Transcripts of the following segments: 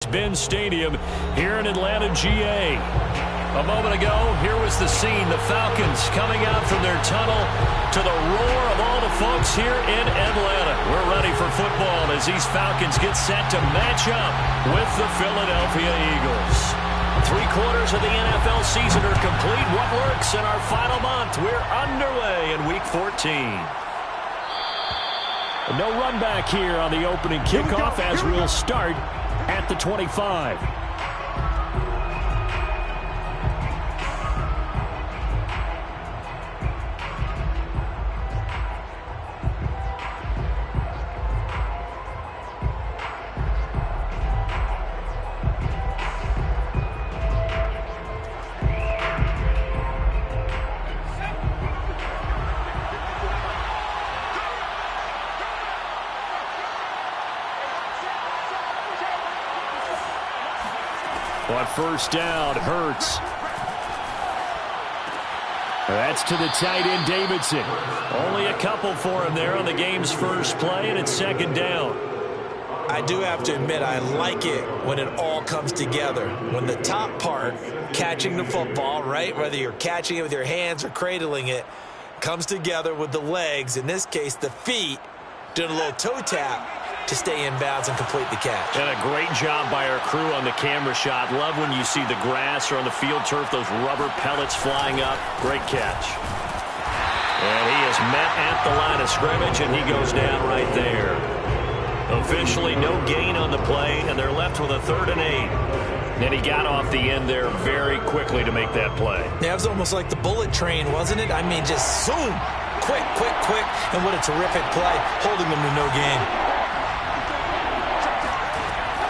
Mercedes-Benz Stadium here in Atlanta, GA. A moment ago, here was the scene. The Falcons coming out from their tunnel to the roar of all the folks here in Atlanta. We're ready for football as these Falcons get set to match up with the Philadelphia Eagles. 3/4 of the NFL season are complete. What works in our final month? We're underway in Week 14. No run back here on the opening kickoff as we'll start at the 25. On first down, Hurts. That's to the tight end, Davidson. Only a couple for him there on the game's first play, and it's second down. I do have to admit, I like it when it all comes together. When the top part, catching the football, right, whether you're catching it with your hands or cradling it, comes together with the legs, in this case the feet, doing a little toe tap to stay in bounds and complete the catch. And a great job by our crew on the camera shot. Love when you see the grass or on the field turf, those rubber pellets flying up. Great catch. And he is met at the line of scrimmage, and he goes down right there. Officially no gain on the play, and they're left with a 3rd and 8. And he got off the end there very quickly to make that play. Yeah, it was almost like the bullet train, wasn't it? I mean, just zoom. Quick, quick, quick. And what a terrific play, holding them to no gain.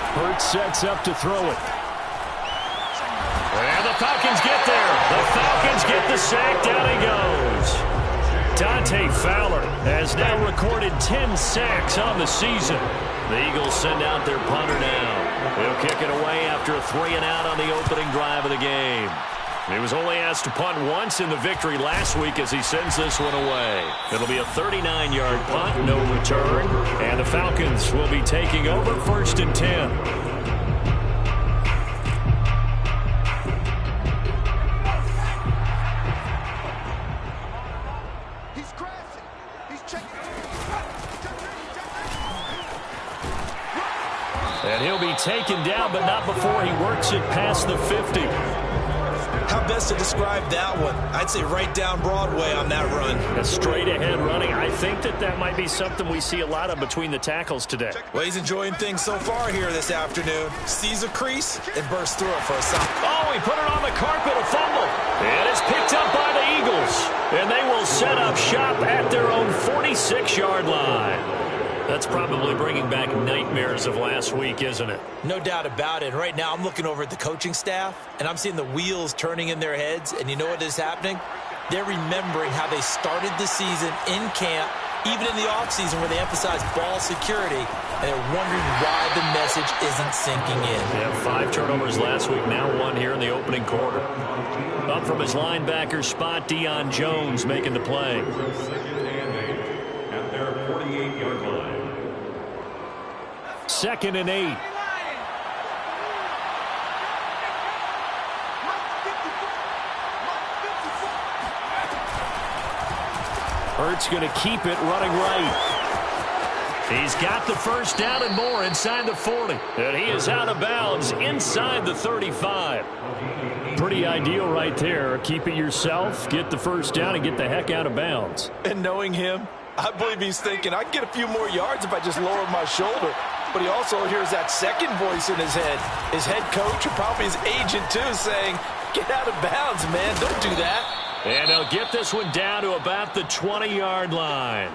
Hurts sets up to throw it. And the Falcons get there. The Falcons get the sack. Down he goes. Dante Fowler has now recorded 10 sacks on the season. The Eagles send out their punter now. He'll kick it away after a 3-and-out on the opening drive of the game. He was only asked to punt once in the victory last week as he sends this one away. It'll be a 39-yard punt, no return, and the Falcons will be taking over 1st and 10. He's crashing. He's checking. And he'll be taken down, but not before he works it past the 50. How best to describe that one? I'd say right down Broadway on that run. A straight-ahead running. I think that might be something we see a lot of between the tackles today. Well, he's enjoying things so far here this afternoon. Sees a crease and bursts through it for a stop. Oh, he put it on the carpet, a fumble. And it's picked up by the Eagles. And they will set up shop at their own 46-yard line. That's probably bringing back nightmares of last week, isn't it? No doubt about it. Right now, I'm looking over at the coaching staff, and I'm seeing the wheels turning in their heads. And you know what is happening? They're remembering how they started the season in camp, even in the offseason where they emphasized ball security, and they're wondering why the message isn't sinking in. Yeah, 5 turnovers last week, now 1 here in the opening quarter. Up from his linebacker spot, Deion Jones making the play. At their 48-yard line. 2nd and 8. Hurts going to keep it running right. He's got the first down and more inside the 40. And he is out of bounds inside the 35. Pretty ideal right there. Keep it yourself, get the first down, and get the heck out of bounds. And knowing him, I believe he's thinking, I can get a few more yards if I just lower my shoulder. But he also hears that second voice in his head. His head coach and probably his agent, too, saying, get out of bounds, man. Don't do that. And they'll get this one down to about the 20-yard line.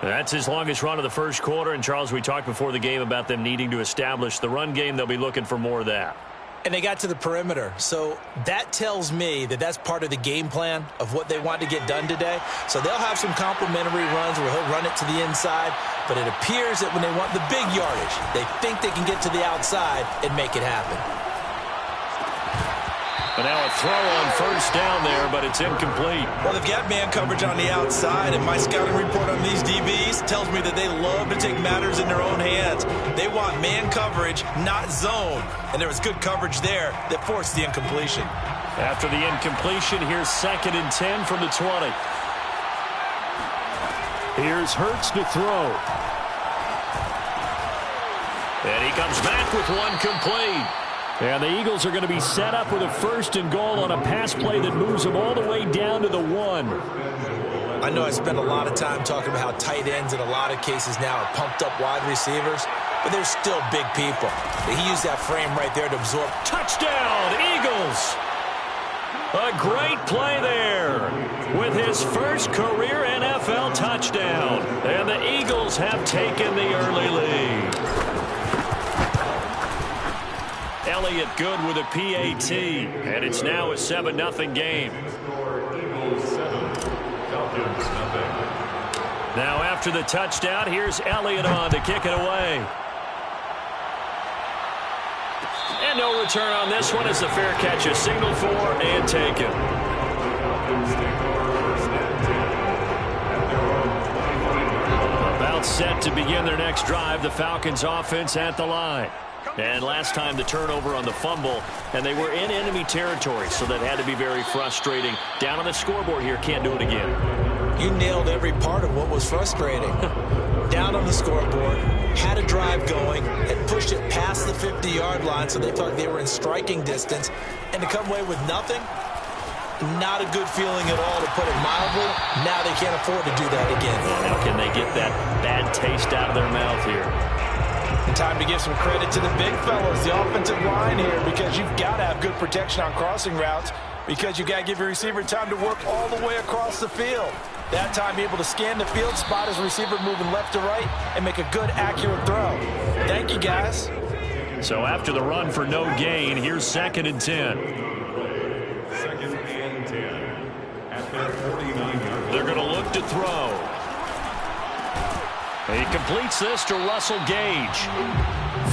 That's his longest run of the first quarter. And, Charles, we talked before the game about them needing to establish the run game. They'll be looking for more of that. And they got to the perimeter. So that tells me that that's part of the game plan of what they want to get done today. So they'll have some complimentary runs where he'll run it to the inside. But it appears that when they want the big yardage, they think they can get to the outside and make it happen. But now a throw on first down there, but it's incomplete. Well, they've got man coverage on the outside, and my scouting report on these DBs tells me that they love to take matters in their own hands. They want man coverage, not zone. And there was good coverage there that forced the incompletion. After the incompletion, here's 2nd and 10 from the 20. Here's Hurts to throw. And he comes back with one complete. And the Eagles are going to be set up with a 1st and goal on a pass play that moves them all the way down to the 1. I know I spend a lot of time talking about how tight ends in a lot of cases now are pumped up wide receivers, but they're still big people. He used that frame right there to absorb. Touchdown, Eagles! A great play there with his first career NFL touchdown. And the Eagles have taken the early lead. Elliott good with a PAT, and it's now a 7-0 game. Now after the touchdown, here's Elliott on to kick it away. And no return on this one as the fair catch is signaled for and taken. About set to begin their next drive, the Falcons offense at the line. And last time the turnover on the fumble, and they were in enemy territory, so that had to be very frustrating. Down on the scoreboard here, can't do it again. You nailed every part of what was frustrating. Down on the scoreboard, had a drive going, had pushed it past the 50-yard line, so they thought they were in striking distance, and to come away with nothing, not a good feeling at all, to put it mildly. Now they can't afford to do that again. Well, how can they get that bad taste out of their mouth here? Time to give some credit to the big fellas, the offensive line here, because you've got to have good protection on crossing routes, because you've got to give your receiver time to work all the way across the field. That time, be able to scan the field, spot his receiver moving left to right, and make a good, accurate throw. Thank you, guys. So after the run for no gain, here's 2nd and 10. 2nd and 10. At their 49-yard. They're going to look to throw. He completes this to Russell Gage.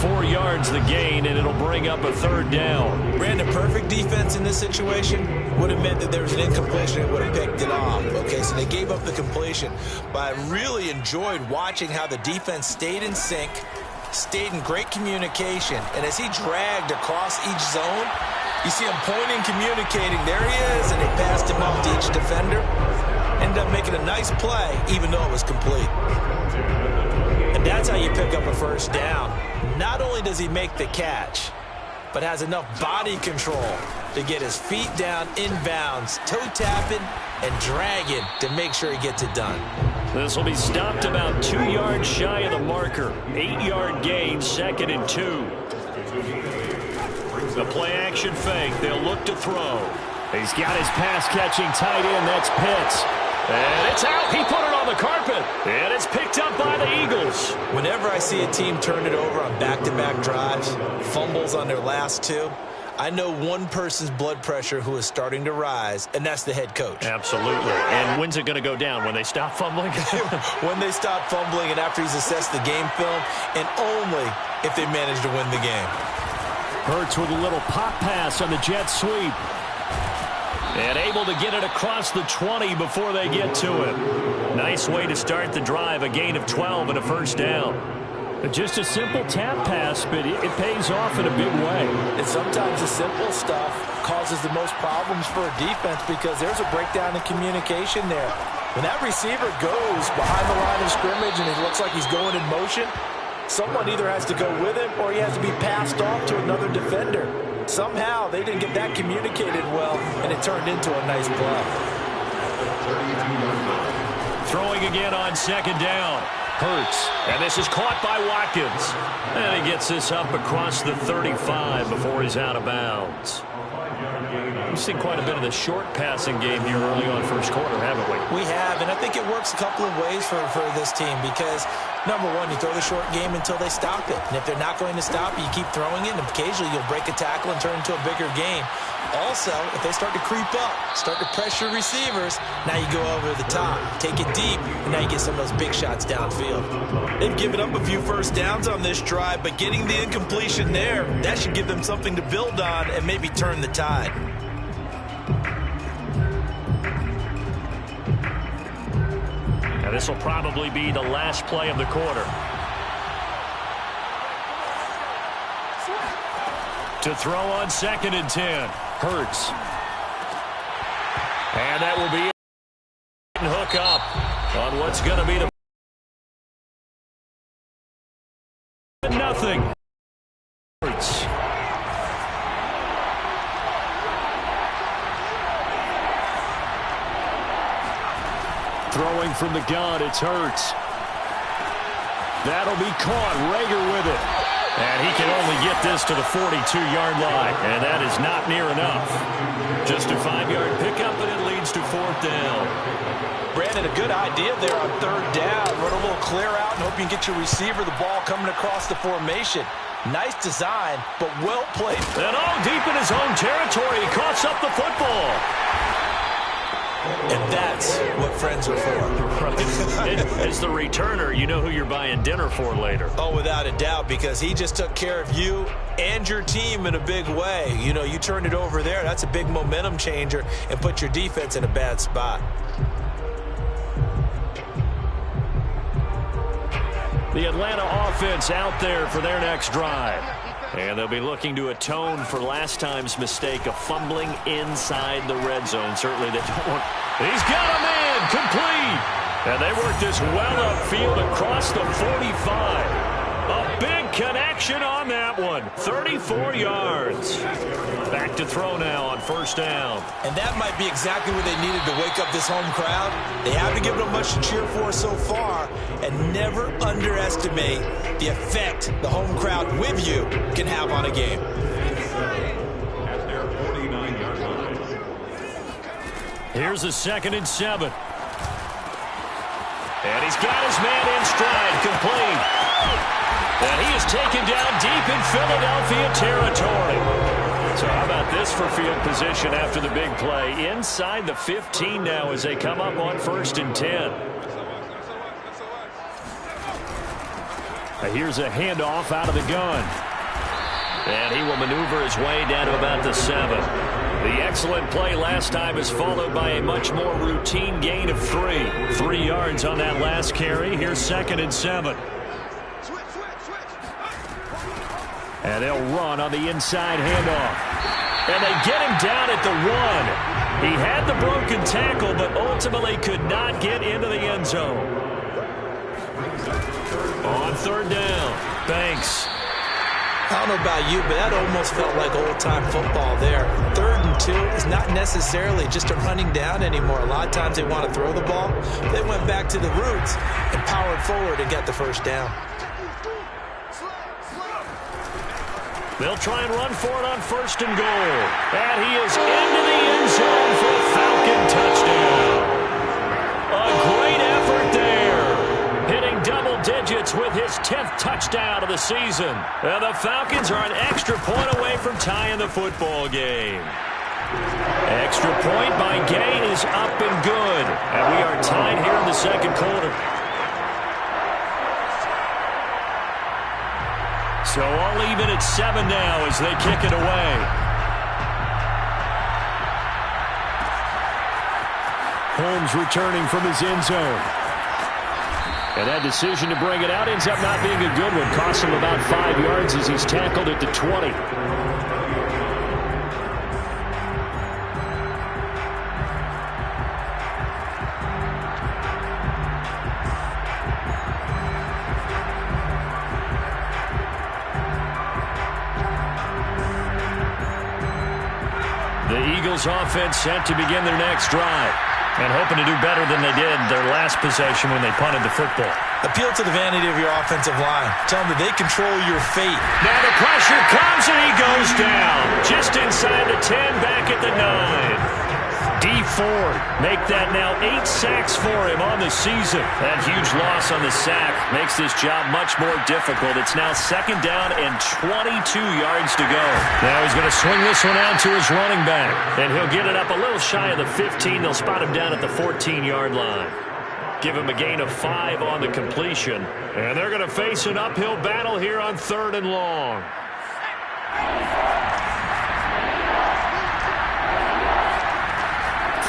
4 yards the gain, and it'll bring up a 3rd down. Brandon, perfect defense in this situation would have meant that there was an incompletion and would have picked it off. Okay, so they gave up the completion. But I really enjoyed watching how the defense stayed in sync, stayed in great communication, and as he dragged across each zone, you see him pointing, communicating. There he is, and they passed him off to each defender. Ended up making a nice play, even though it was complete. And that's how you pick up a 1st down. Not only does he make the catch, but has enough body control to get his feet down inbounds, toe tapping and dragging to make sure he gets it done. This will be stopped about 2 yards shy of the marker. 8-yard gain, 2nd and 2. The play action fake. They'll look to throw. He's got his pass catching tight end. That's Pitts. And it's out. He put it on the carpet. And it's picked up by the Eagles. Whenever I see a team turn it over on back-to-back drives, fumbles on their last 2, I know one person's blood pressure who is starting to rise, and that's the head coach. Absolutely. And when's it going to go down? When they stop fumbling? When they stop fumbling and after he's assessed the game film, and only if they manage to win the game. Hurts with a little pop pass on the jet sweep. And able to get it across the 20 before they get to it. Nice way to start the drive. A gain of 12 and a 1st down. Just a simple tap pass, but it pays off in a big way. And sometimes the simple stuff causes the most problems for a defense because there's a breakdown in communication there. When that receiver goes behind the line of scrimmage and it looks like he's going in motion, someone either has to go with him or he has to be passed off to another defender. Somehow they didn't get that communicated well, and it turned into a nice play. Throwing again on 2nd down. Hurts. And this is caught by Watkins. And he gets this up across the 35 before he's out of bounds. We've seen quite a bit of the short passing game here early on first quarter, haven't we? We have, and I think it works a couple of ways for this team because, number one, you throw the short game until they stop it. And if they're not going to stop it, you keep throwing it, and occasionally you'll break a tackle and turn into a bigger game. Also, if they start to creep up, start to pressure receivers, now you go over the top, take it deep, and now you get some of those big shots downfield. They've given up a few 1st downs on this drive, but getting the incompletion there, that should give them something to build on and maybe turn the tide. And this will probably be the last play of the quarter. To throw on 2nd and 10. Hurts. And that will be it. Hook up on what's going to be the nothing. Hurts. Throwing from the gun, it's Hurts. That'll be caught. Rager with it. And he can only get this to the 42-yard line. And that is not near enough. Just a 5-yard pickup, and it leads to 4th down. Brandon, a good idea there on 3rd down. Run a little clear out and hope you can get your receiver the ball coming across the formation. Nice design, but well played. And deep in his own territory, he coughs up the football. And that's what friends are for. As the returner, you know who you're buying dinner for later. Oh, without a doubt, because he just took care of you and your team in a big way. You know, you turned it over there. That's a big momentum changer and put your defense in a bad spot. The Atlanta offense out there for their next drive. And they'll be looking to atone for last time's mistake of fumbling inside the red zone. Certainly they don't want... He's got a man complete. And they work this well upfield across the 45. A big connection on that one. 34 yards. Back to throw now on 1st down. And that might be exactly what they needed to wake up this home crowd. They haven't given them much to cheer for so far. And never underestimate the effect the home crowd with you can have on a game. At their 49-yard line. Here's a 2nd and 7. And he's got his man in stride, complete. And he is taken down deep in Philadelphia territory. So how about this for field position after the big play? Inside the 15 now as they come up on 1st and 10. Here's a handoff out of the gun. And he will maneuver his way down to about the 7. The excellent play last time is followed by a much more routine gain of 3. 3 yards on that last carry. Here's 2nd and 7. And they'll run on the inside handoff. And they get him down at the 1. He had the broken tackle, but ultimately could not get into the end zone. On 3rd down, Banks. I don't know about you, but that almost felt like old-time football there. 3rd and 2 is not necessarily just a running down anymore. A lot of times they want to throw the ball. They went back to the roots and powered forward and got the 1st down. They'll try and run for it on 1st and goal. And he is into the end zone for a Falcon touchdown. A great effort there. Hitting double digits with his 10th touchdown of the season. And the Falcons are an extra point away from tying the football game. Extra point by Gay is up and good. And we are tied here in the 2nd quarter. So all even at 7 now as they kick it away. Holmes returning from his end zone. And that decision to bring it out ends up not being a good one. Costs him about 5 yards as he's tackled at the 20. The Eagles offense set to begin their next drive. And hoping to do better than they did their last possession when they punted the football. Appeal to the vanity of your offensive line. Tell them that they control your fate. Now the pressure comes and he goes down. Just inside the 10, back at the 9. D. Ford make that now 8 sacks for him on the season. That huge loss on the sack makes this job much more difficult. It's now 2nd down and 22 yards to go. Now he's going to swing this one out to his running back. And he'll get it up a little shy of the 15. They'll spot him down at the 14-yard line. Give him a gain of 5 on the completion. And they're going to face an uphill battle here on 3rd and long.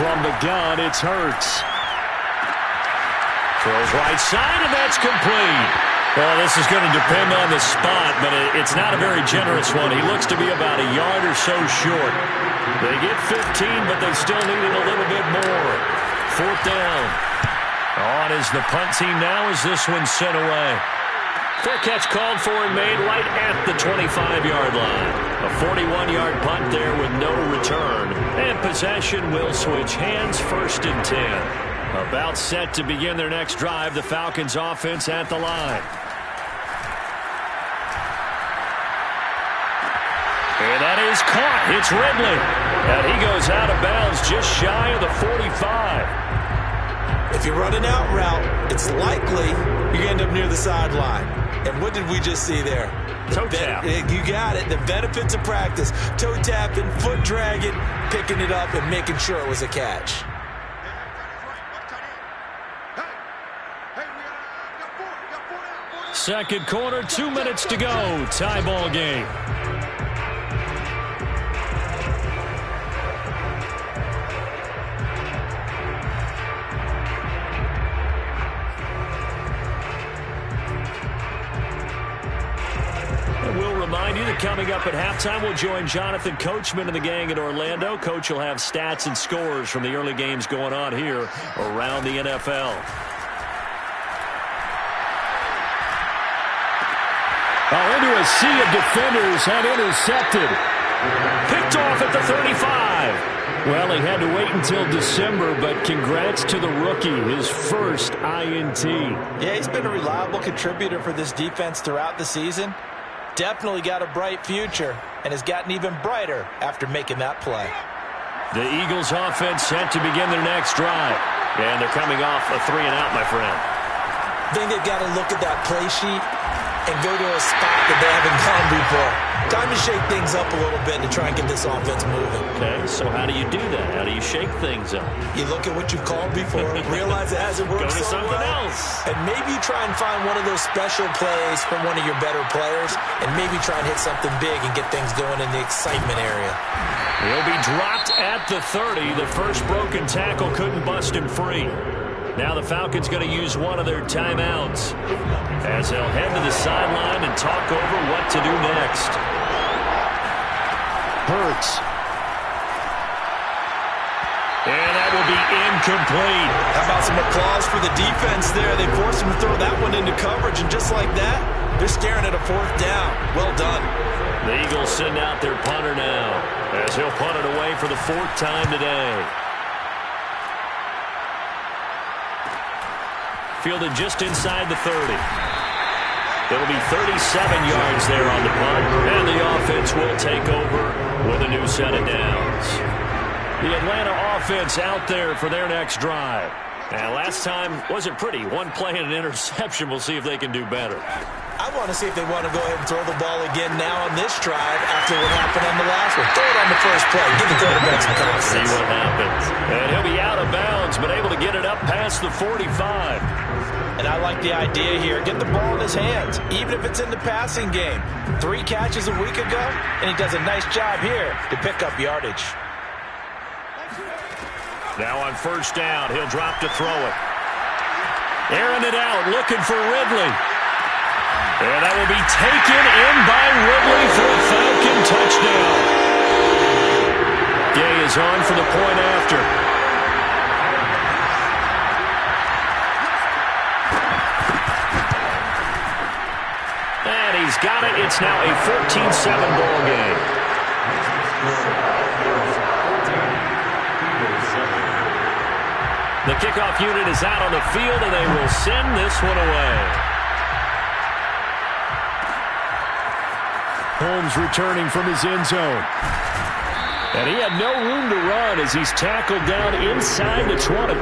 From the gun, it's Hurts. Throws right side, and that's complete. Well, this is going to depend on the spot, but it's not a very generous one. He looks to be about a yard or so short. They get 15, but they still need it a little bit more. Fourth down. On is the punt team now as this one's sent away. Fair catch called for and made right at the 25-yard line. A 41-yard punt there with no return. And possession will switch hands, first and 10. About set to begin their next drive, the Falcons offense at the line. And that is caught. It's Ridley. And he goes out of bounds just shy of the 45. If you're running out route, it's likely you're going to end up near the sideline. And what did we just see there? Toe tap. You got it. The benefits of practice. Toe tapping, foot dragging, picking it up, and making sure it was a catch. Second quarter, 2 minutes to go. Tie ball game. And we'll remind you that coming up at halftime, we'll join Jonathan Coachman and the gang in Orlando. Coach will have stats and scores from the early games going on here around the NFL. Into a sea of defenders and intercepted. Picked off at the 35. Well, he had to wait until December, but congrats to the rookie, his first INT. Yeah, he's been a reliable contributor for this defense throughout the season. Definitely got a bright future and has gotten even brighter after making that play. The Eagles offense set to begin their next drive. And they're coming off a 3-and-out, my friend. I think they've got to look at that play sheet and go to a spot that they haven't gone before. Time to shake things up a little bit to try and get this offense moving. Okay, so how do you do that? How do you shake things up? You look at what you've called before, realize it hasn't worked Go to so something well, else. and maybe you try and find one of those special plays from one of your better players, and maybe try and hit something big and get things going in the excitement area. He'll be dropped at the 30. The first broken tackle couldn't bust him free. Now the Falcons going to use one of their timeouts as they'll head to the sideline and talk over what to do next. Hurts. And that will be incomplete. How about some applause for the defense there? They forced him to throw that one into coverage, and just like that, they're staring at a fourth down. Well done. The Eagles send out their punter now as he'll punt it away for the fourth time today. Fielded just inside the 30. It'll be 37 yards there on the punt, and the offense will take over with a new set of downs. The Atlanta offense out there for their next drive. Now, last time wasn't pretty. One play and an interception. We'll see if they can do better. I want to see if they want to go ahead and throw the ball again now on this drive after what happened on the last one. Throw it on the first play. Give the quarterback some confidence. See what happens. And he'll be out of bounds, but able to get it up past the 45. And I like the idea here. Get the ball in his hands, even if it's in the passing game. 3 catches a week ago, and he does a nice job here to pick up yardage. Now on first down, he'll drop to throw it. Airing it out, looking for Ridley. And that will be taken in by Ridley for a Falcon touchdown. Gay is on for the point after. And he's got it. It's now a 14-7 ball game. The kickoff unit is out on the field, and they will send this one away. Holmes returning from his end zone. And he had no room to run as he's tackled down inside the 20.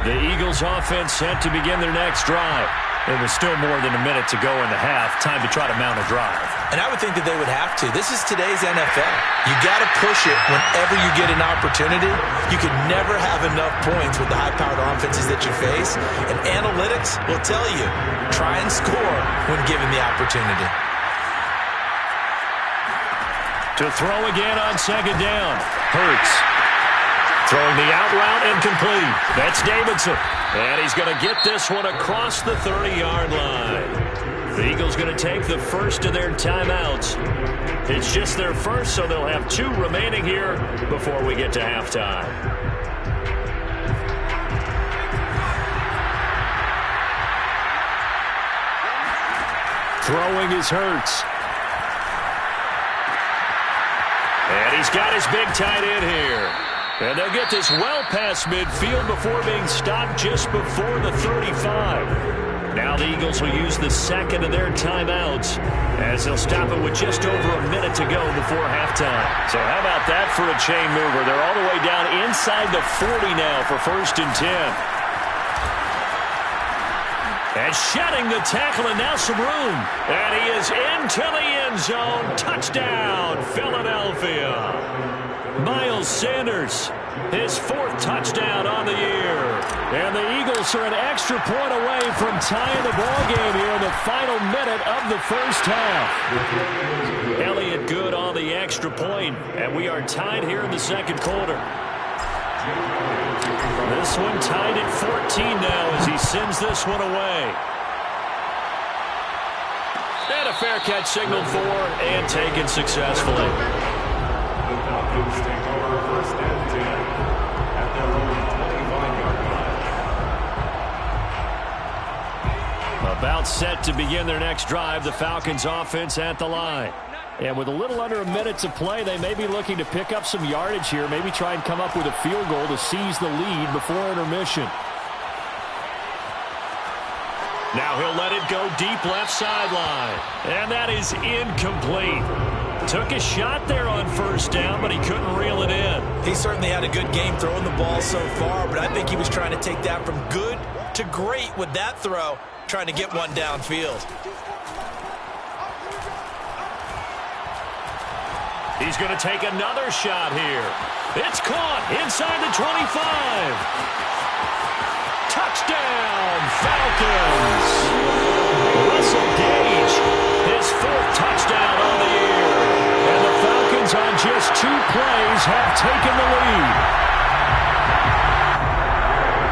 The Eagles offense set to begin their next drive. There was still more than a minute to go in the half. Time to try to mount a drive. And I would think that they would have to. This is today's NFL. You got to push it whenever you get an opportunity. You can never have enough points with the high-powered offenses that you face. And analytics will tell you, try and score when given the opportunity. To throw again on second down. Hurts. Throwing the out route incomplete. That's Davidson. And he's going to get this one across the 30-yard line. The Eagles going to take the first of their timeouts. It's just their first, so they'll have 2 remaining here before we get to halftime. Throwing is Hurts. And he's got his big tight end here. And they'll get this well past midfield before being stopped just before the 35. Now the Eagles will use the second of their timeouts as they'll stop it with just over a minute to go before halftime. So how about that for a chain mover? They're all the way down inside the 40 now for 1st and 10. And shedding the tackle, and now some room. And he is into the end zone. Touchdown, Philadelphia. Miles Sanders, his 4th touchdown on the year. And the Eagles are an extra point away from tying the ball game here in the final minute of the first half. Elliott good on the extra point, and we are tied here in the second quarter. This one tied at 14 now as he sends this one away. And a fair catch signaled for and taken successfully. The Falcons take over 1st and 10 at their own 25-yard line. About set to begin their next drive, the Falcons offense at the line. And with a little under a minute to play, they may be looking to pick up some yardage here, maybe try and come up with a field goal to seize the lead before intermission. Now he'll let it go deep left sideline. And that is incomplete. Took a shot there on 1st down, but he couldn't reel it in. He certainly had a good game throwing the ball so far, but I think he was trying to take that from good to great with that throw, trying to get one downfield. He's going to take another shot here. It's caught inside the 25. Touchdown, Falcons. Russell Gage, his 4th touchdown on the year. And the Falcons on just 2 plays have taken the lead.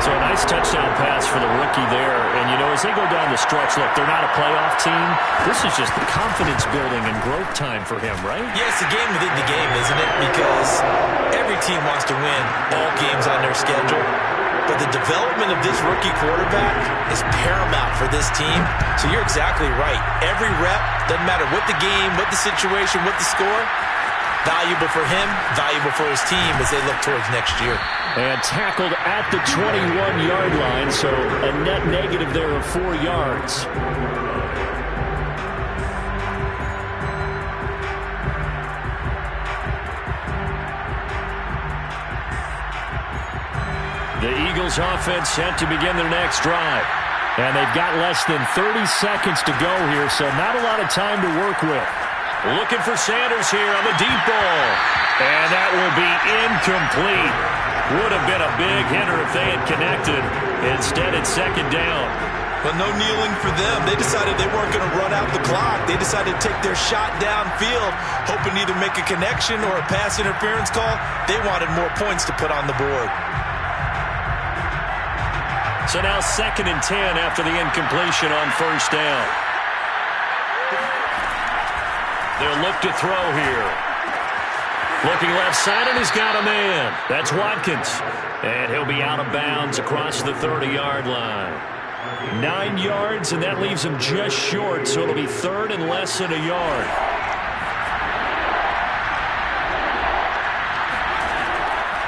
So a nice touchdown pass for the rookie there. And, you know, as they go down the stretch, look, they're not a playoff team. This is just the confidence building and growth time for him, right? Yeah, it's a game within the game, isn't it? Because every team wants to win all games on their schedule. But the development of this rookie quarterback is paramount for this team. So you're exactly right. Every rep, doesn't matter what the game, what the situation, what the score, valuable for him, valuable for his team as they look towards next year. And tackled at the 21-yard line, so a net negative there of 4 yards. The Eagles offense set to begin their next drive. And they've got less than 30 seconds to go here, so not a lot of time to work with. Looking for Sanders here on the deep ball. And that will be incomplete. Would have been a big hitter if they had connected. Instead, it's 2nd down. But no kneeling for them. They decided they weren't going to run out the clock. They decided to take their shot downfield, hoping to either make a connection or a pass interference call. They wanted more points to put on the board. So now 2nd and 10 after the incompletion on 1st down. They'll look to throw here. Looking left side, and he's got a man. That's Watkins. And he'll be out of bounds across the 30-yard line. 9 yards, and that leaves him just short, so it'll be 3rd and less than a yard.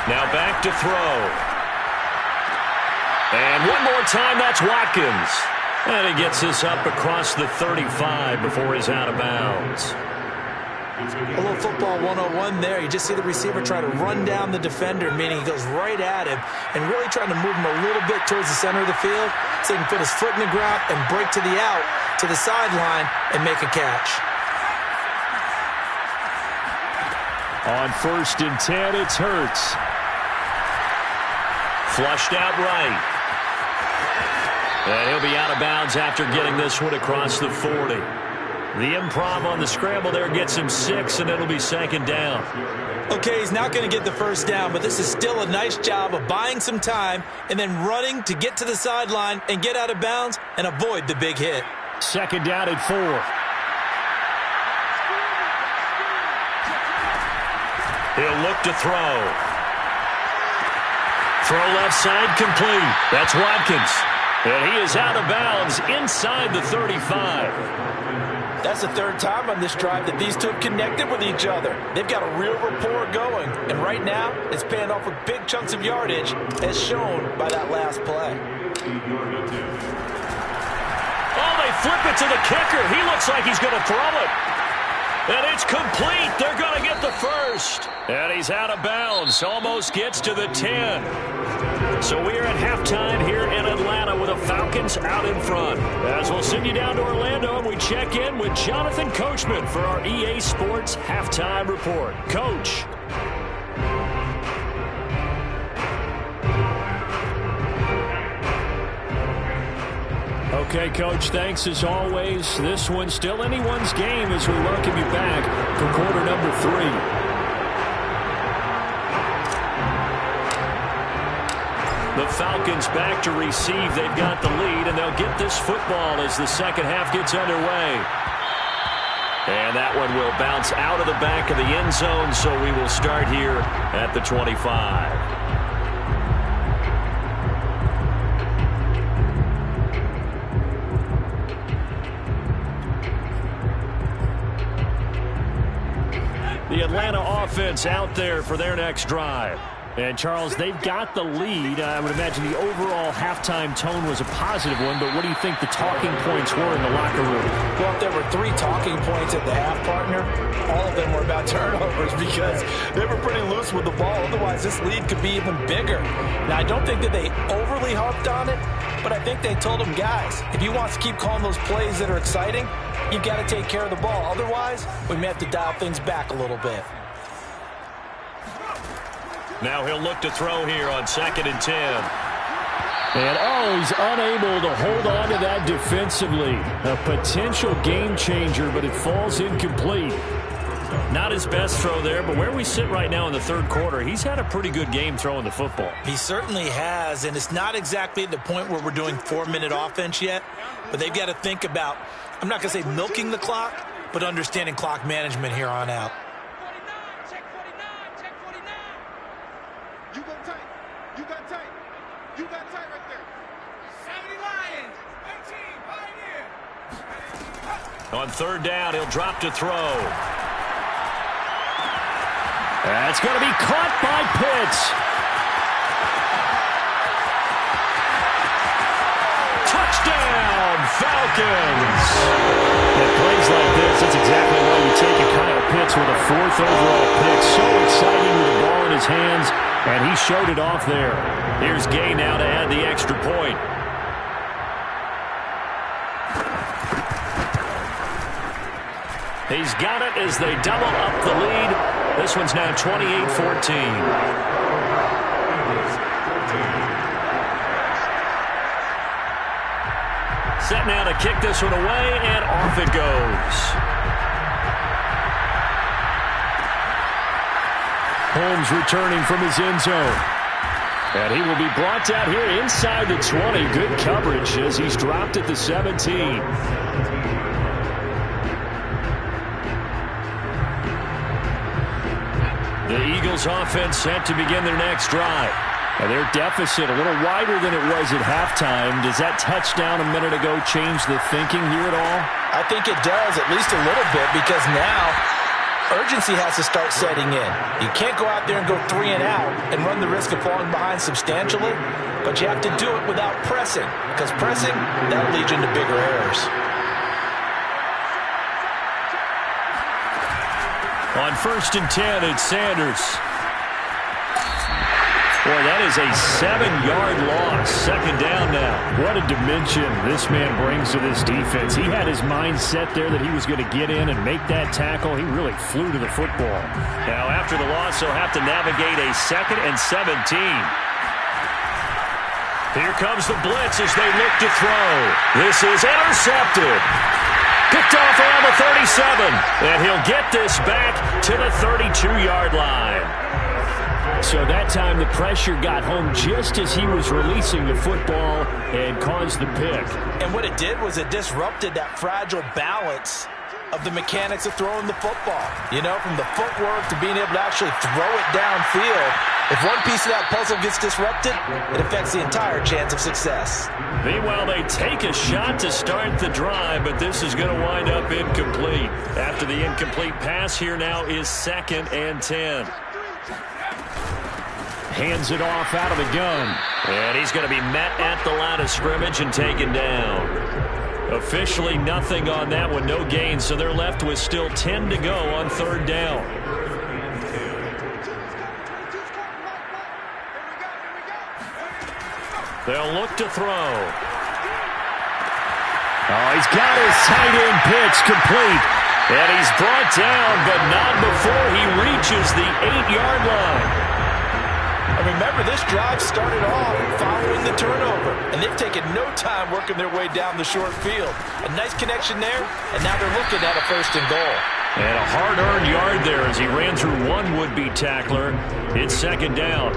Now back to throw. And one more time, that's Watkins. And he gets this up across the 35 before he's out of bounds. A little football 101 there. You just see the receiver try to run down the defender, meaning he goes right at him and really trying to move him a little bit towards the center of the field so he can put his foot in the ground and break to the out, to the sideline, and make a catch. On 1st and 10, it's Hurts. Flushed out right. And he'll be out of bounds after getting this one across the 40. The improv on the scramble there gets him 6, and it'll be 2nd down. Okay, he's not going to get the first down, but this is still a nice job of buying some time and then running to get to the sideline and get out of bounds and avoid the big hit. 2nd down and 4. He'll look to throw. Throw left side complete. That's Watkins. And he is out of bounds inside the 35. That's the 3rd time on this drive that these two have connected with each other. They've got a real rapport going. And right now, it's paying off with big chunks of yardage, as shown by that last play. Oh, they flip it to the kicker. He looks like he's going to throw it. And it's complete. They're going to get the first. And he's out of bounds. Almost gets to the 10. So we are at halftime here in Atlanta with the Falcons out in front. As we'll send you down to Orlando, and we check in with Jonathan Coachman for our EA Sports Halftime Report. Coach. Okay, Coach, thanks as always. This one's still anyone's game as we welcome you back for quarter number 3. The Falcons back to receive. They've got the lead, and they'll get this football as the second half gets underway. And that one will bounce out of the back of the end zone, so we will start here at the 25. The Atlanta offense out there for their next drive. And, Charles, they've got the lead. I would imagine the overall halftime tone was a positive one, but what do you think the talking points were in the locker room? Well, if there were 3 talking points at the half, partner, all of them were about turnovers because they were pretty loose with the ball. Otherwise, this lead could be even bigger. Now, I don't think that they overly harped on it, but I think they told them, guys, if you want to keep calling those plays that are exciting, you've got to take care of the ball. Otherwise, we may have to dial things back a little bit. Now he'll look to throw here on 2nd and 10. And, he's unable to hold on to that defensively. A potential game changer, but it falls incomplete. Not his best throw there, but where we sit right now in the 3rd quarter, he's had a pretty good game throwing the football. He certainly has, and it's not exactly at the point where we're doing 4-minute offense yet, but they've got to think about, I'm not going to say milking the clock, but understanding clock management here on out. On 3rd down, he'll drop to throw. That's going to be caught by Pitts. Touchdown, Falcons. At plays like this, that's exactly why you take a Kyle Pitts with a 4th overall pick. So exciting with the ball in his hands, and he showed it off there. Here's Gay now to add the extra point. He's got it as they double up the lead. This one's now 28-14. Set now to kick this one away, and off it goes. Holmes returning from his end zone. And he will be brought down here inside the 20. Good coverage as he's dropped at the 17. The Eagles offense set to begin their next drive. And their deficit a little wider than it was at halftime. Does that touchdown a minute ago change the thinking here at all? I think it does, at least a little bit, because now urgency has to start setting in. You can't go out there and go 3 and out and run the risk of falling behind substantially, but you have to do it without pressing, because pressing, that'll lead you into bigger errors. On 1st and 10, it's Sanders. Boy, that is a 7-yard loss. 2nd down now. What a dimension this man brings to this defense. He had his mind set there that he was going to get in and make that tackle. He really flew to the football. Now, after the loss, he'll have to navigate a 2nd and 17. Here comes the blitz as they look to throw. This is intercepted. Picked off around the 37. And he'll get this back to the 32-yard line. So that time the pressure got home just as he was releasing the football and caused the pick. And what it did was it disrupted that fragile balance of the mechanics of throwing the football. You know, from the footwork to being able to actually throw it downfield. If one piece of that puzzle gets disrupted, it affects the entire chance of success. Meanwhile, they take a shot to start the drive, but this is going to wind up incomplete. After the incomplete pass, here now is 2nd and 10. Hands it off out of the gun. And he's going to be met at the line of scrimmage and taken down. Officially nothing on that one, no gain, so they're left with still 10 to go on 3rd down. They'll look to throw. Oh, he's got his tight end pitch complete. And he's brought down, but not before he reaches the 8-yard line. And remember, this drive started off following the turnover, and they've taken no time working their way down the short field. A nice connection there, and now they're looking at a 1st and goal. And a hard-earned yard there as he ran through one would-be tackler. It's 2nd down.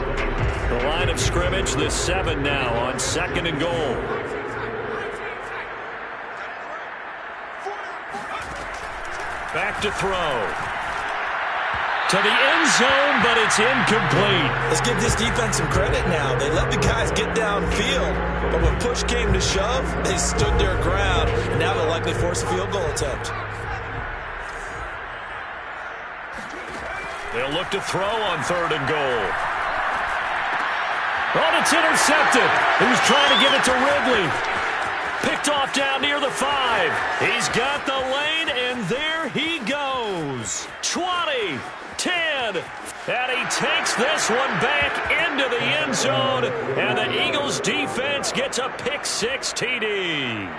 The line of scrimmage, the 7 now on 2nd and goal. Back to throw. To the end zone, but it's incomplete. Let's give this defense some credit now. They let the guys get downfield, but when push came to shove, they stood their ground, and now they'll likely force a field goal attempt. They'll look to throw on 3rd and goal. Oh, it's intercepted. He was trying to give it to Ridley. Picked off down near the 5. He's got the lane, and there he goes. 20. 10, and he takes this one back into the end zone, and the Eagles defense gets a pick-6 TD.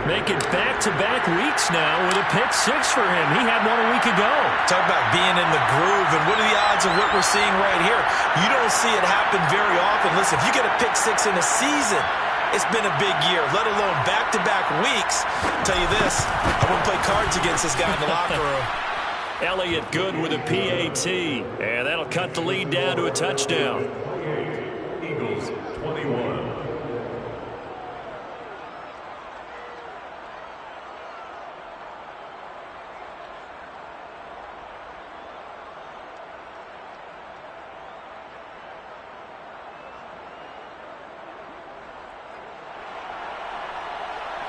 Making back-to-back weeks now with a pick-6 for him. He had one a week ago. Talk about being in the groove, and what are the odds of what we're seeing right here? You don't see it happen very often. Listen, if you get a pick-6 in a season, it's been a big year, let alone back-to-back weeks. I'll tell you this, I wouldn't play cards against this guy in the locker room. Elliott good with a PAT, and that'll cut the lead down to a touchdown. Eagles 21.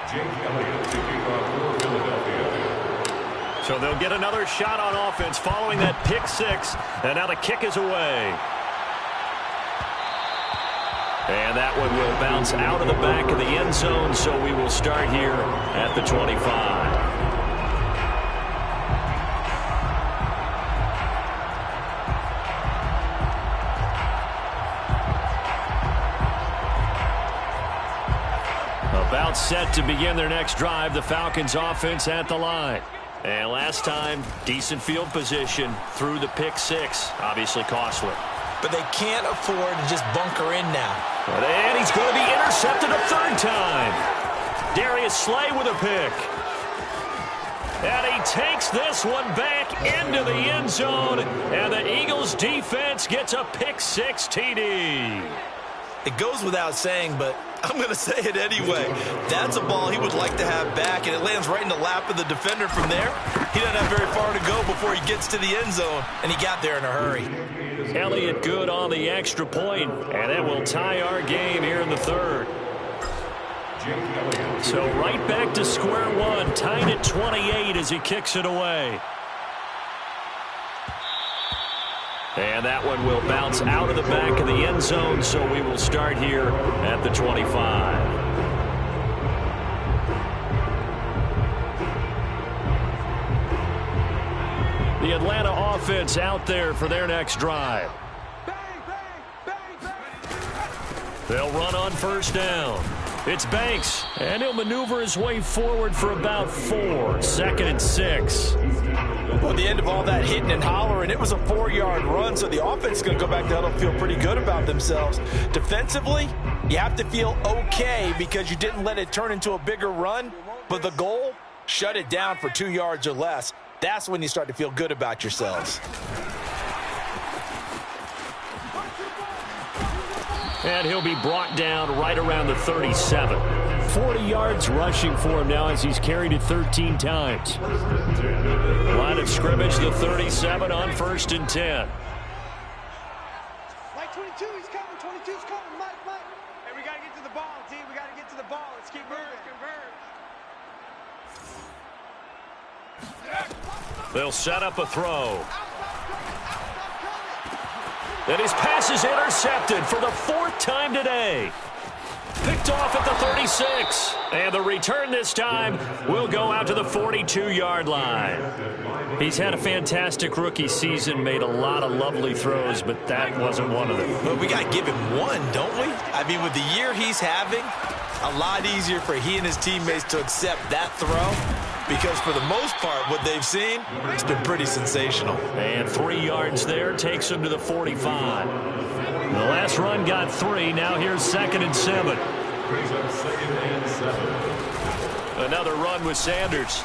Jake Elliott to kick off for Philadelphia. So they'll get another shot on offense following that pick-6, and now the kick is away. And that one will bounce out of the back of the end zone, so we will start here at the 25. About set to begin their next drive, the Falcons offense at the line. And last time, decent field position through the pick-6, obviously costly. But they can't afford to just bunker in now. And he's going to be intercepted a 3rd time. Darius Slay with a pick. And he takes this one back into the end zone, and the Eagles defense gets a pick-6 TD. It goes without saying, but I'm going to say it anyway. That's a ball he would like to have back, and it lands right in the lap of the defender from there. He doesn't have very far to go before he gets to the end zone, and he got there in a hurry. Elliott good on the extra point, and that will tie our game here in the 3rd. So right back to square one, tied at 28 as he kicks it away. And that one will bounce out of the back of the end zone, so we will start here at the 25. The Atlanta offense out there for their next drive. They'll run on 1st down. It's Banks, and he'll maneuver his way forward for about 4. 2nd and 6. Well, at the end of all that hitting and hollering, it was a 4-yard run, so the offense is going to go back to huddle, feel pretty good about themselves. Defensively, you have to feel okay because you didn't let it turn into a bigger run. But the goal, shut it down for 2 yards or less. That's when you start to feel good about yourselves. And he'll be brought down right around the 37. 40 yards rushing for him now as he's carried it 13 times. Line of scrimmage, the 37 on 1st and 10. Mike 22, he's coming. 22's coming. Mike. Hey, we got to get to the ball, D. We got to get to the ball. Let's keep moving. They'll set up a throw. And his pass is intercepted for the 4th time today. Picked off at the 36. And the return this time will go out to the 42-yard line. He's had a fantastic rookie season, made a lot of lovely throws, but that wasn't one of them. But we got to give him one, don't we? I mean, with the year he's having, a lot easier for he and his teammates to accept that throw. Because for the most part, what they've seen, it's been pretty sensational. And 3 yards there takes him to the 45. The last run got 3. Now here's 2nd and 7. Another run with Sanders.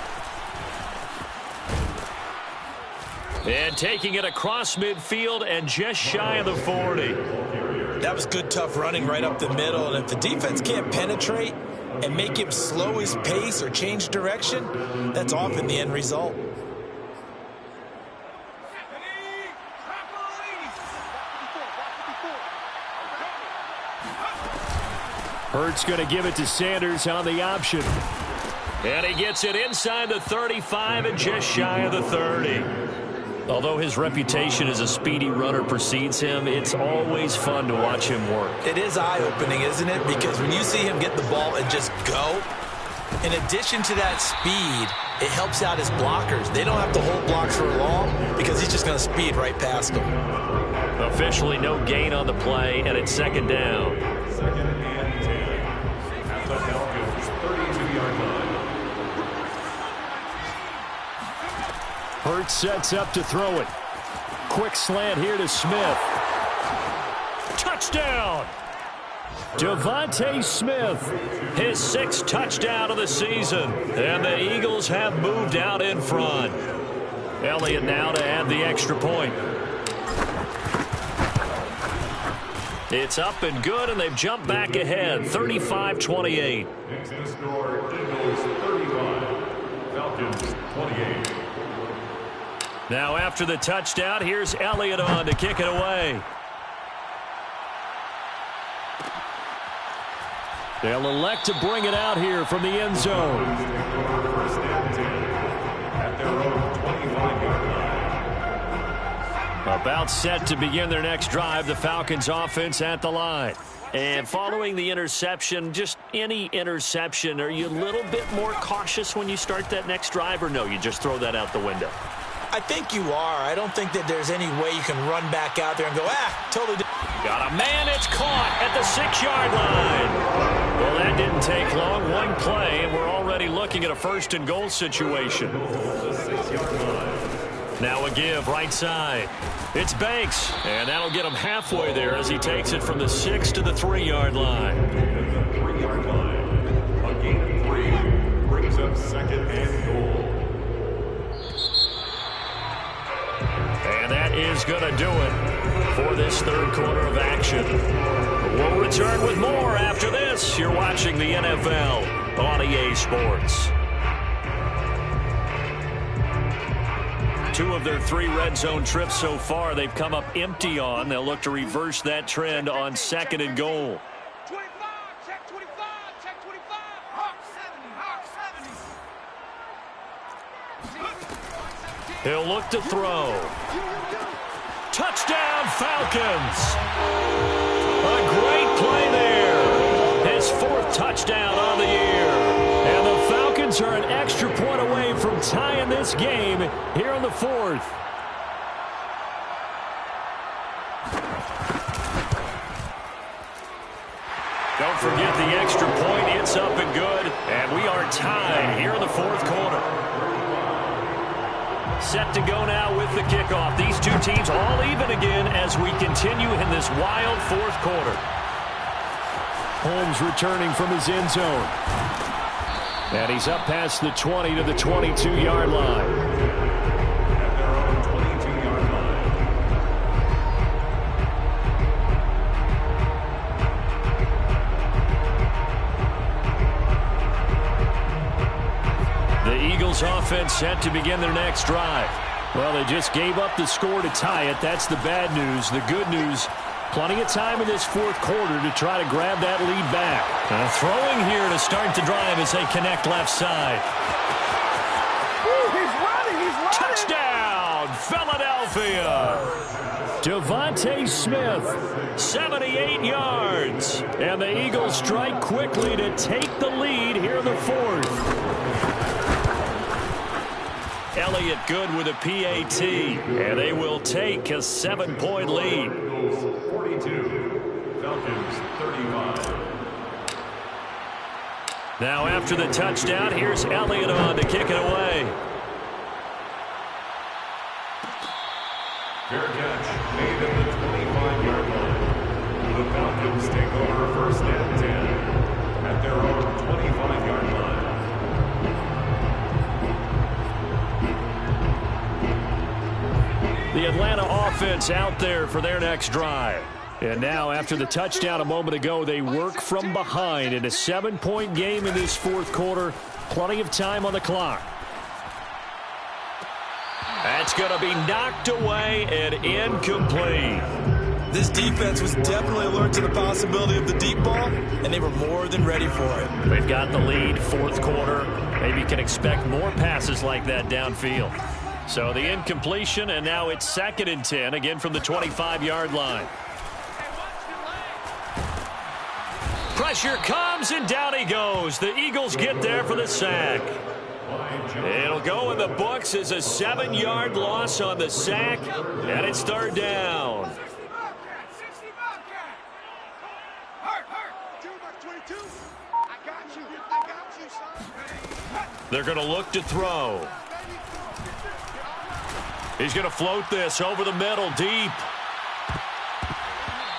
And taking it across midfield and just shy of the 40. That was good, tough running right up the middle. And if the defense can't penetrate and make him slow his pace or change direction, that's often the end result. Hurts going to give it to Sanders on the option. And he gets it inside the 35 and just shy of the 30. Although his reputation as a speedy runner precedes him, it's always fun to watch him work. It is eye-opening, isn't it? Because when you see him get the ball and just go, in addition to that speed, it helps out his blockers. They don't have to hold blocks for long because he's just going to speed right past them. Officially no gain on the play, and it's 2nd down. 2nd and 10. At the Falcons' 32-yard line. Hurts sets up to throw it. Quick slant here to Smith. Touchdown! Devontae Smith, his 6th touchdown of the season. And the Eagles have moved out in front. Elliott now to add the extra point. It's up and good, and they've jumped back ahead, 35-28. Next to score, Eagles 35, Falcons 28. Now after the touchdown, here's Elliott on to kick it away. They'll elect to bring it out here from the end zone. First and 10 at their own 25-yard line. About set to begin their next drive, the Falcons offense at the line. And following the interception, just any interception, are you a little bit more cautious when you start that next drive, or no, you just throw that out the window? I think you are. I don't think that there's any way you can run back out there and go, totally. Got a man, it's caught at the 6-yard line. Well, that didn't take long. One play, and we're already looking at a 1st and goal situation. Now a give, right side. It's Banks, and that'll get him halfway there as he takes it from the 6 to the 3-yard line. The 3-yard line. A gain of 3 brings up 2nd and goal. And that is going to do it for this 3rd quarter of action. We'll return with more after this. You're watching the NFL on EA Sports. 2 of their 3 red zone trips so far they've come up empty on. They'll look to reverse that trend on 2nd and goal. 25, check 25, check 25. Hawk 70, Hawk 70. He'll look to throw. Touchdown, Falcons! A great play there. His 4th touchdown on the year. And the Falcons are an extra point away from tying this game here in the 4th. Don't forget the extra point. It's up and good. And we are tied here in the 4th quarter. Set to go now with the kickoff. These 2 teams all even again as we continue in this wild 4th quarter. Holmes returning from his end zone. And he's up past the 20 to the 22-yard line. At their own 22-yard line. The Eagles offense set to begin their next drive. Well, they just gave up the score to tie it. That's the bad news. The good news, plenty of time in this fourth quarter to try to grab that lead back. Throwing here to start the drive as they connect left side. Ooh, he's running. Touchdown, Philadelphia. Devontae Smith, 78 yards. And the Eagles strike quickly to take the lead here in the fourth. Elliott good with a PAT, and they will take a 7-point lead. 42, Falcons 35. Now after the touchdown, here's Elliott on to kick it away. Fair catch made at the 25-yard line. The Falcons take over first and 10 at their own 25-yard line. The Atlanta offense out there for their next drive. And now after the touchdown a moment ago, they work from behind in a 7-point game in this fourth quarter. Plenty of time on the clock. That's going to be knocked away and incomplete. This defense was definitely alert to the possibility of the deep ball, and they were more than ready for it. They've got the lead, fourth quarter. Maybe can expect more passes like that downfield. So the incompletion, and now it's 2nd and 10, again from the 25-yard line. Pressure comes, and down he goes. The Eagles get there for the sack. It'll go in the books as a 7-yard loss on the sack, and it's 3rd down. They're going to look to throw. He's going to float this over the middle, deep.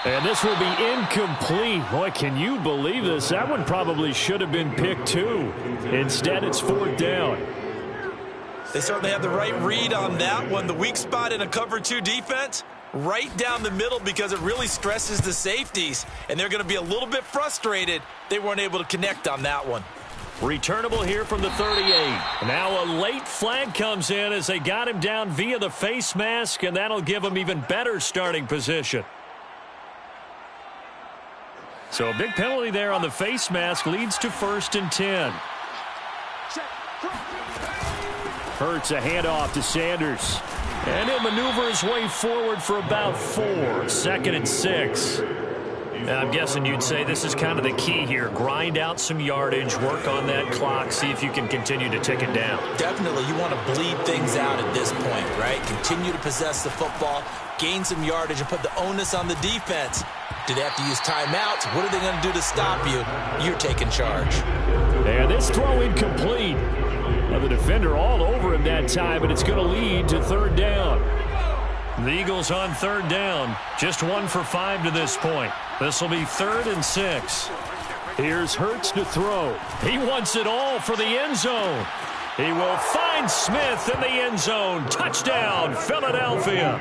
And this will be incomplete. Boy, can you believe this? That one probably should have been picked too. Instead, it's 4th down. They certainly have the right read on that one. The weak spot in a cover 2 defense, right down the middle, because it really stresses the safeties. And they're going to be a little bit frustrated they weren't able to connect on that one. Returnable here from the 38. Now a late flag comes in as they got him down via the face mask, and that'll give him even better starting position. So a big penalty there on the face mask leads to 1st and 10. Hurts a handoff to Sanders. And he'll maneuver his way forward for about 4. 2nd and 6. Now, I'm guessing you'd say this is kind of the key here. Grind out some yardage, work on that clock, see if you can continue to tick it down. Definitely, you want to bleed things out at this point, right? Continue to possess the football, gain some yardage, and put the onus on the defense. Do they have to use timeouts? What are they going to do to stop you? You're taking charge. And this throw incomplete. Well, the defender all over him that time, and it's going to lead to 3rd down. The Eagles on 3rd down. Just 1 for 5 to this point. This will be 3rd and 6. Here's Hurts to throw. He wants it all for the end zone. He will find Smith in the end zone. Touchdown, Philadelphia.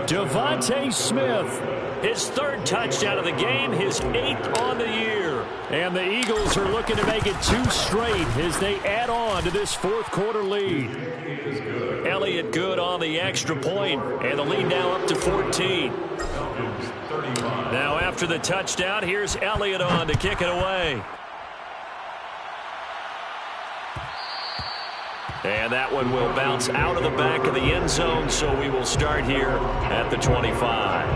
Devontae Smith, his 3rd touchdown of the game, his 8th on the year. And the Eagles are looking to make it 2 straight as they add on to this fourth quarter lead. Elliott good on the extra point, and the lead now up to 14. Now after the touchdown, here's Elliott on to kick it away. And that one will bounce out of the back of the end zone, so we will start here at the 25.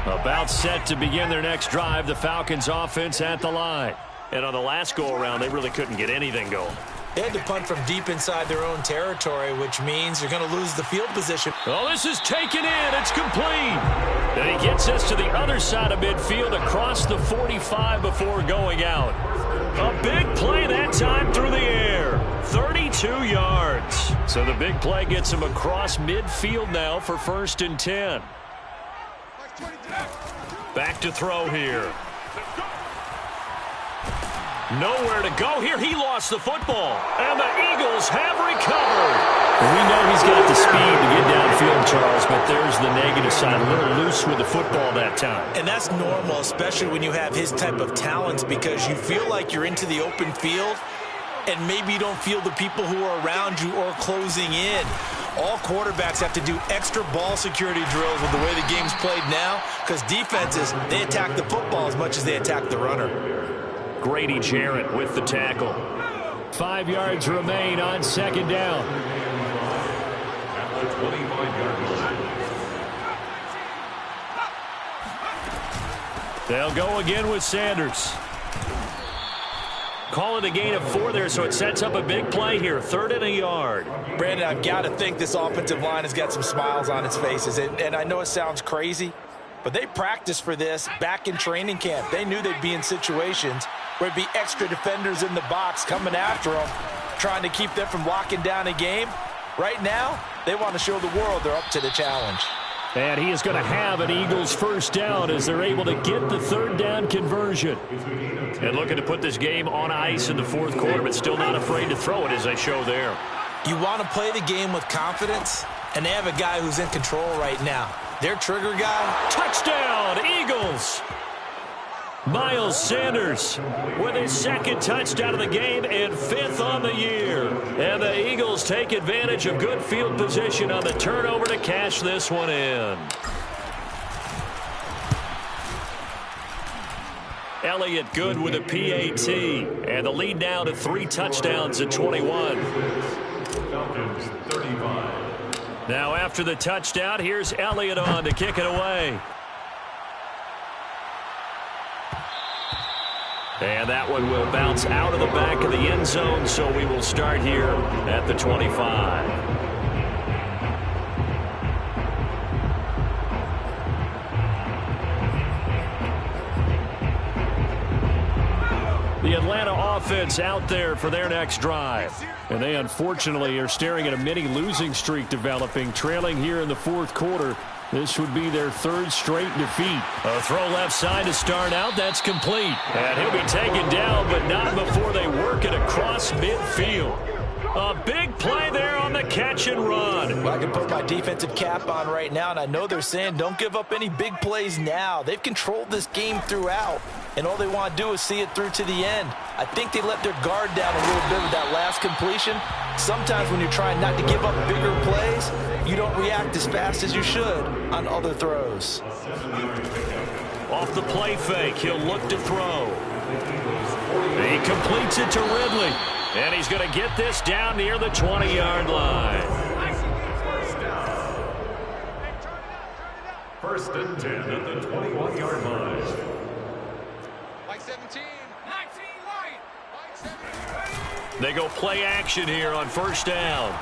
About set to begin their next drive, the Falcons offense at the line. And on the last go-around, they really couldn't get anything going. They had to punt from deep inside their own territory, which means you're going to lose the field position. Oh, this is taken in. It's complete. And he gets us to the other side of midfield across the 45 before going out. A big play that time through the air. 32 yards. So the big play gets him across midfield now for 1st and 10. Back to throw here. Nowhere to go here. He lost the football. And the Eagles have recovered. We know he's got the speed to get downfield, Charles, but there's the negative side. A little loose with the football that time. And that's normal, especially when you have his type of talents, because you feel like you're into the open field and maybe you don't feel the people who are around you or closing in. All quarterbacks have to do extra ball security drills with the way the game's played now, because defenses, they attack the football as much as they attack the runner. Grady Jarrett with the tackle. 5 yards remain on 2nd down. At the 25-yard line. They'll go again with Sanders. Call it a gain of 4 there, so it sets up a big play here. 3rd and a yard. Brandon, I've got to think this offensive line has got some smiles on its faces. And I know it sounds crazy, but they practiced for this back in training camp. They knew they'd be in situations where it'd be extra defenders in the box coming after them, trying to keep them from locking down a game. Right now, they want to show the world they're up to the challenge. And he is going to have an Eagles 1st down as they're able to get the 3rd down conversion. And looking to put this game on ice in the 4th quarter, but still not afraid to throw it as they show there. You want to play the game with confidence, and they have a guy who's in control right now. Their trigger guy. Touchdown, Eagles! Miles Sanders with his 2nd touchdown of the game and 5th on the year. And the Eagles take advantage of good field position on the turnover to cash this one in. Elliott good with a PAT. And the lead now to 3 touchdowns at 21. Falcons 35. Now after the touchdown, here's Elliott on to kick it away. And that one will bounce out of the back of the end zone, so we will start here at the 25. The Atlanta offense out there for their next drive. And they unfortunately are staring at a mini losing streak developing, trailing here in the 4th quarter. This would be their 3rd straight defeat. A throw left side to start out. That's complete. And he'll be taken down, but not before they work it across midfield. A big play there on the catch and run. Well, I can put my defensive cap on right now, and I know they're saying don't give up any big plays now. They've controlled this game throughout, and all they want to do is see it through to the end. I think they let their guard down a little bit with that last completion. Sometimes when you're trying not to give up bigger plays, you don't react as fast as you should on other throws. Off the play fake, he'll look to throw. He completes it to Ridley. And he's going to get this down near the 20-yard line. 1st and 10 at the 21-yard line. Like 17. 19 light. Like 17. They go play action here on 1st down.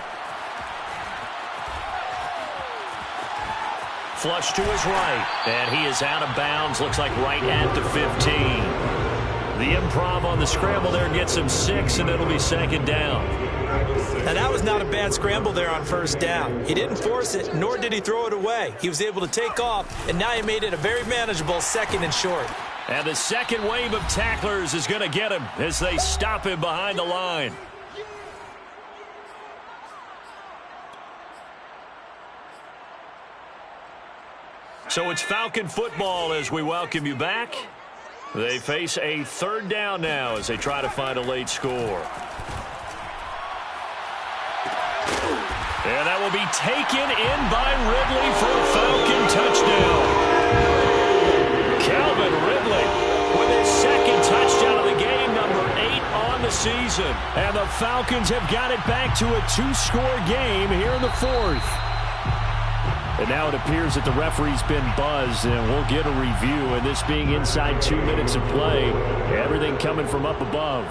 Flush to his right. And he is out of bounds. Looks like right at the 15. The improv on the scramble there gets him 6, and it'll be 2nd down. Now, that was not a bad scramble there on 1st down. He didn't force it, nor did he throw it away. He was able to take off, and now he made it a very manageable 2nd and short. And the 2nd wave of tacklers is going to get him as they stop him behind the line. So it's Falcon football as we welcome you back. They face a 3rd down now as they try to find a late score. And that will be taken in by Ridley for a Falcon touchdown. Calvin Ridley with his 2nd touchdown of the game, number 8 on the season. And the Falcons have got it back to a 2-score game here in the 4th. And now it appears that the referee's been buzzed, and we'll get a review. And this being inside 2 minutes of play, everything coming from up above.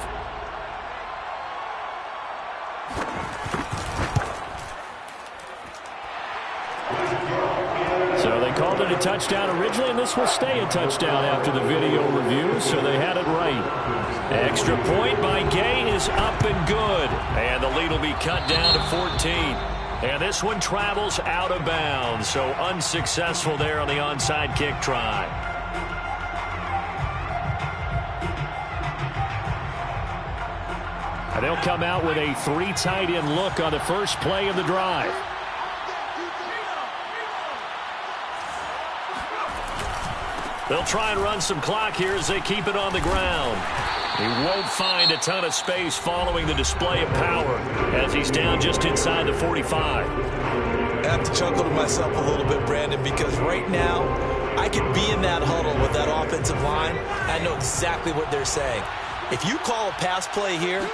So they called it a touchdown originally, and this will stay a touchdown after the video review, so they had it right. Extra point by Gay is up and good, and the lead will be cut down to 14. And this one travels out of bounds, so unsuccessful there on the onside kick try. And they'll come out with a 3 tight end look on the first play of the drive. They'll try and run some clock here as they keep it on the ground. He won't find a ton of space following the display of power as he's down just inside the 45. I have to chuckle to myself a little bit, Brandon, because right now I could be in that huddle with that offensive line. I know exactly what they're saying. If you call a pass play here,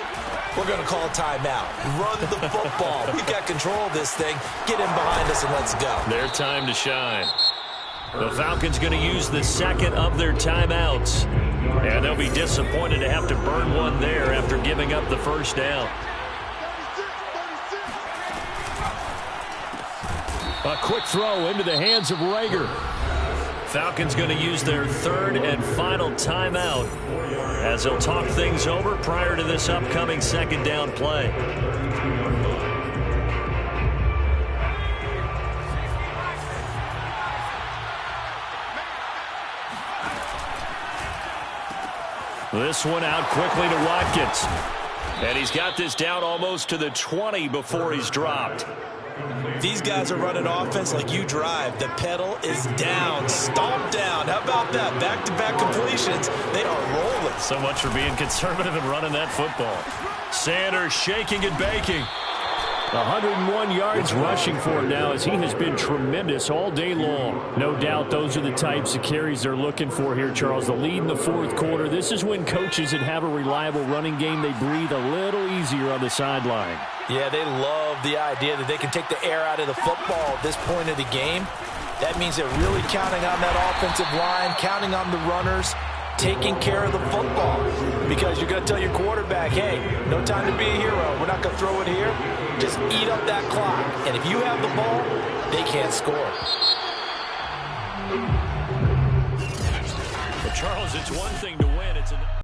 we're going to call a timeout. Run the football. We've got control of this thing. Get in behind us and let's go. Their time to shine. The Falcons going to use the second of their timeouts. And they'll be disappointed to have to burn one there after giving up the first down. A quick throw into the hands of Rager. Falcons going to use their third and final timeout as they'll talk things over prior to this upcoming second down play. This one out quickly to Watkins. And he's got this down almost to the 20 before he's dropped. These guys are running offense like you drive. The pedal is down, stomped down. How about that? Back-to-back completions. They are rolling. So much for being conservative and running that football. Sanders shaking and baking. 101 yards rushing for him now as he has been tremendous all day long. No doubt those are the types of carries they're looking for here, Charles. The lead in the fourth quarter. This is when coaches that have a reliable running game, they breathe a little easier on the sideline. Yeah, they love the idea that they can take the air out of the football at this point of the game. That means they're really counting on that offensive line, counting on the runners, taking care of the football. Because you're going to tell your quarterback, hey, no time to be a hero. We're not going to throw it here. Just eat up that clock. And if you have the ball, they can't score. But Charles, it's one thing to win. It's